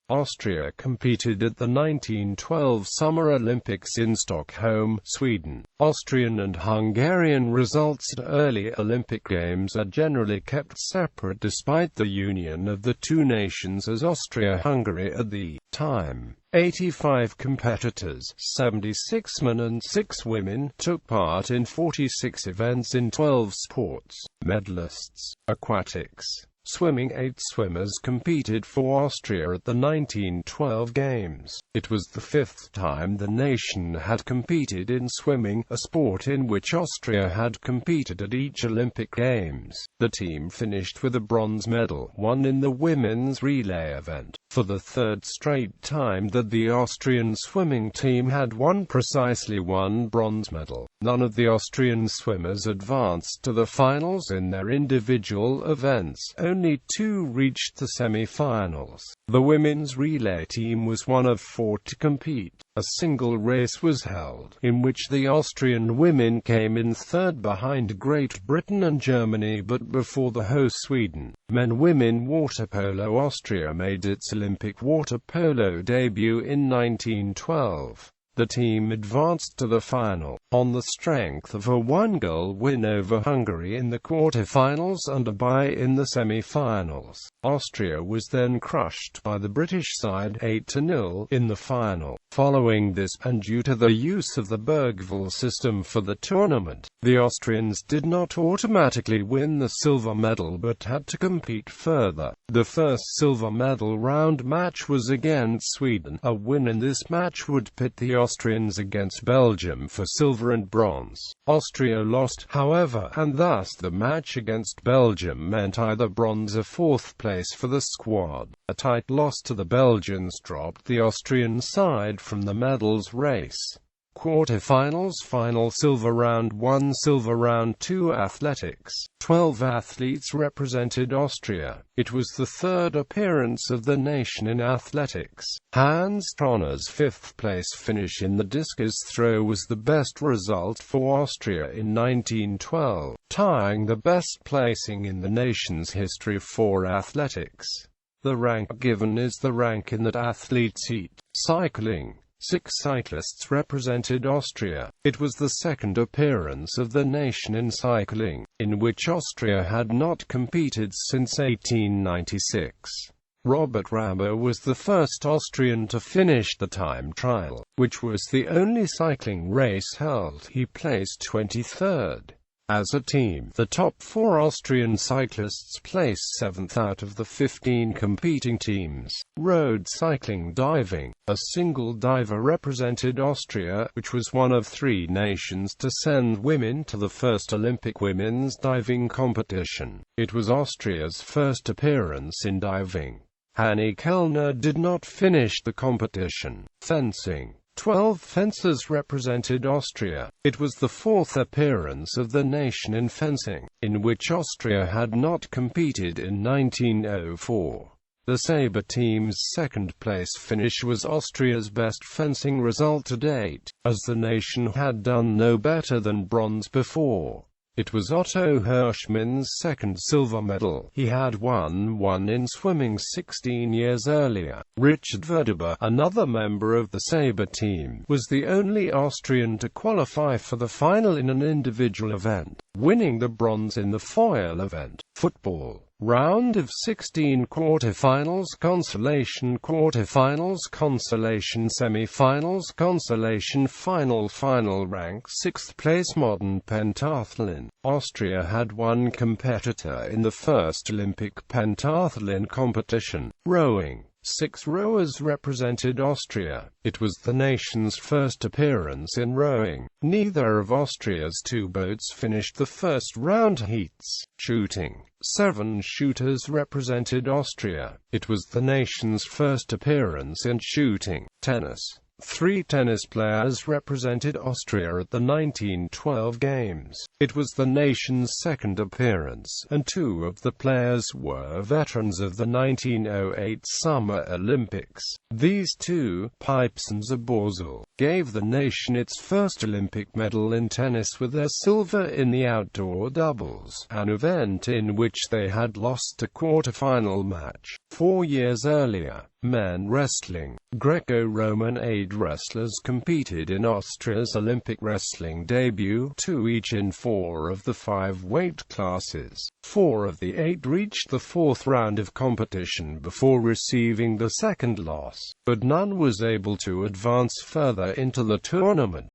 Austria competed at the 1912 Summer Olympics in Stockholm, Sweden. Austrian and Hungarian results at early Olympic Games are generally kept separate despite the union of the two nations, as Austria-Hungary at the time 85 competitors, 76 men and 6 women, took part in 46 events in 12 sports. Medalists: aquatics. Swimming. 8 swimmers competed for Austria at the 1912 Games. It was the 5th time the nation had competed in swimming, a sport in which Austria had competed at each Olympic Games. The team finished with a bronze medal, won in the women's relay event. For the 3rd straight time that the Austrian swimming team had won precisely one bronze medal. None of the Austrian swimmers advanced to the finals in their individual events. Only 2 reached the semi-finals. The women's relay team was one of 4 to compete. A single race was held, in which the Austrian women came in 3rd behind Great Britain and Germany but before the host Sweden. Men/women water polo. Austria made its Olympic water polo debut in 1912. The team advanced to the final, on the strength of a 1-goal win over Hungary in the quarter-finals and a bye in the semi-finals. Austria was then crushed by the British side 8-0 in the final. Following this, and due to the use of the Bergvall system for the tournament, the Austrians did not automatically win the silver medal but had to compete further. The first silver medal round match was against Sweden. A win in this match would pit the Austrians against Belgium for silver and bronze. Austria lost, however, and thus the match against Belgium meant either bronze or 4th place for the squad. A tight loss to the Belgians dropped the Austrian side from the medals race. Quarter-finals. Final. Silver round 1, silver round 2. Athletics. 12 athletes represented Austria. It was the 3rd appearance of the nation in athletics. Hans Tronner's 5th place finish in the discus throw was the best result for Austria in 1912, tying the best placing in the nation's history for athletics. The rank given is the rank in that athletes eat. Cycling. 6 cyclists represented Austria. It was the 2nd appearance of the nation in cycling, in which Austria had not competed since 1896. Robert Rambo was the first Austrian to finish the time trial, which was the only cycling race held. He placed 23rd. As a team, the top 4 Austrian cyclists placed 7th out of the 15 competing teams. Road cycling. Diving. A single diver represented Austria, which was one of 3 nations to send women to the first Olympic women's diving competition. It was Austria's first appearance in diving. Hanne Kellner did not finish the competition. Fencing. 12 fencers represented Austria. It was the 4th appearance of the nation in fencing, in which Austria had not competed in 1904. The sabre team's 2nd place finish was Austria's best fencing result to date, as the nation had done no better than bronze before. It was Otto Hirschmann's 2nd silver medal. He had won one in swimming 16 years earlier. Richard Verderber, another member of the sabre team, was the only Austrian to qualify for the final in an individual event, winning the bronze in the foil event. Football. Round of 16. Quarter-finals. Consolation. Quarter-finals. Consolation. Semi-finals. Consolation. Final. Final rank 6th place. Modern pentathlon. Austria had one competitor in the first Olympic pentathlon competition. Rowing. 6 rowers represented Austria. It was the nation's first appearance in rowing. Neither of Austria's 2 boats finished the first round heats. Shooting. 7 shooters represented Austria. It was the nation's first appearance in shooting. Tennis. 3 tennis players represented Austria at the 1912 Games. It was the nation's 2nd appearance, and 2 of the players were veterans of the 1908 Summer Olympics. These 2, Pipes and Zaborsal, gave the nation its first Olympic medal in tennis with their silver in the outdoor doubles, an event in which they had lost a quarter-final match. 4 years earlier, Men wrestling. Greco-Roman age wrestlers competed in Austria's Olympic wrestling debut, 2 each in 4 of the 5 weight classes. 4 of the 8 reached the 4th round of competition before receiving the second loss, but none was able to advance further into the tournament.